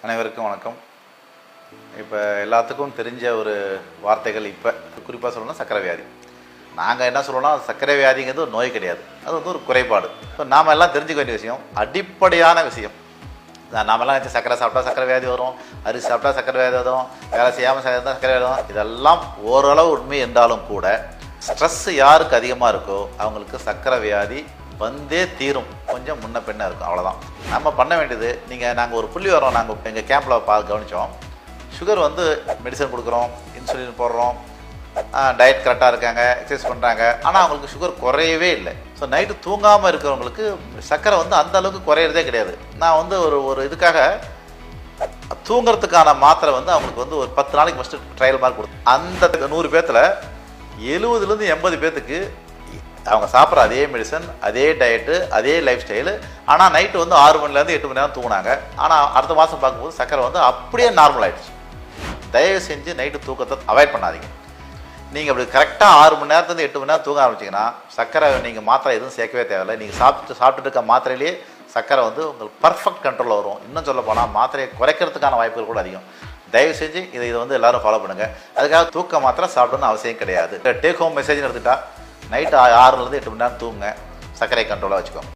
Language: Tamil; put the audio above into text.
அனைவருக்கும் வணக்கம். இப்போ எல்லாத்துக்கும் தெரிஞ்ச ஒரு வார்த்தைகள், இப்போ குறிப்பாக சொல்லணும்னா சர்க்கரை வியாதி. நாங்கள் என்ன சொல்லுவோம்னா, சர்க்கரை வியாதிங்கிறது ஒரு நோய் கிடையாது, அது வந்து ஒரு குறைபாடு. இப்போ நாம் எல்லாம் தெரிஞ்சுக்க வேண்டிய விஷயம், அடிப்படையான விஷயம். நாமெல்லாம் நினச்சி சர்க்கரை சாப்பிட்டா சர்க்கரை வியாதி வரும், அரிசி சாப்பிட்டா சர்க்கரை வியாதி வரும், வேலை செய்யாமல் இருந்தால் சர்க்கரை வியாதி வரும். இதெல்லாம் ஓரளவு உண்மை என்றாலும் கூட, ஸ்ட்ரெஸ் யாருக்கு அதிகமாக இருக்கோ அவங்களுக்கு சர்க்கரை வியாதி வந்தே தீரும். கொஞ்சம் முன்ன பின்ன இருக்கும், அவ்வளோதான். நம்ம பண்ண வேண்டியது, நாங்கள் ஒரு புள்ளி வரோம், நாங்கள் எங்கள் கேம்பில் கவனித்தோம். சுகர் வந்து மெடிசன் கொடுக்குறோம், இன்சுலின் போடுறோம், டயட் கரெக்டாக இருக்காங்க, எக்ஸசைஸ் பண்ணுறாங்க, ஆனால் அவங்களுக்கு சுகர் குறையவே இல்லை. ஸோ நைட்டு தூங்காமல் இருக்கிறவங்களுக்கு சர்க்கரை வந்து அந்த அளவுக்கு குறையிறதே கிடையாது. நான் வந்து ஒரு இதுக்காக தூங்குறதுக்கான மாத்திரை வந்து அவங்களுக்கு வந்து ஒரு 10 நாளைக்கு ஃபஸ்ட்டு ட்ரையல் மாதிரி கொடுத்தேன். அந்த 100 பேர்த்தில் 70லேருந்து 80 பேர்த்துக்கு அவங்க சாப்பிட்ற அதே மெடிசன், அதே டயட்டு, அதே லைஃப் ஸ்டைலு, ஆனால் நைட்டு வந்து 6 மணிலேருந்து 8 மணி நேரம் தூங்கினாங்க. ஆனால் அடுத்த மாதம் பார்க்கும்போது சர்க்கரை வந்து அப்படியே நார்மல் ஆகிடுச்சு. தயவு செஞ்சு நைட்டு தூக்கத்தை அவாய்ட் பண்ணாதீங்க. நீங்கள் அப்படி கரெக்டாக 6 மணி நேரத்துலேருந்து 8 மணி நேரம் தூங்க ஆரம்பிச்சிங்கன்னா சர்க்கரை நீங்கள் மாத்திரை எதுவும் சேர்க்கவே தேவையில்லை. நீங்கள் சாப்பிட்டுட்டு இருக்க மாத்திரையிலேயே சர்க்கரை வந்து உங்களுக்கு பர்ஃபெக்ட் கண்ட்ரோலில் வரும். இன்னும் சொல்ல போனால் மாத்திரையை குறைக்கிறதுக்கான வாய்ப்புகள் கூட அதிகம். தயவு செஞ்சு இதை வந்து எல்லோரும் ஃபாலோ பண்ணுங்கள். அதுக்காக தூக்க மாத்திரை சாப்பிடணும்னு அவசியம் கிடையாது. டேக் ஹோம் மெசேஜ்னு எடுத்துட்டா, நைட்டு 6லேருந்து 8 மணி நேரம் தூங்குங்க, சர்க்கரை கண்ட்ரோலாக வச்சுக்கோங்க.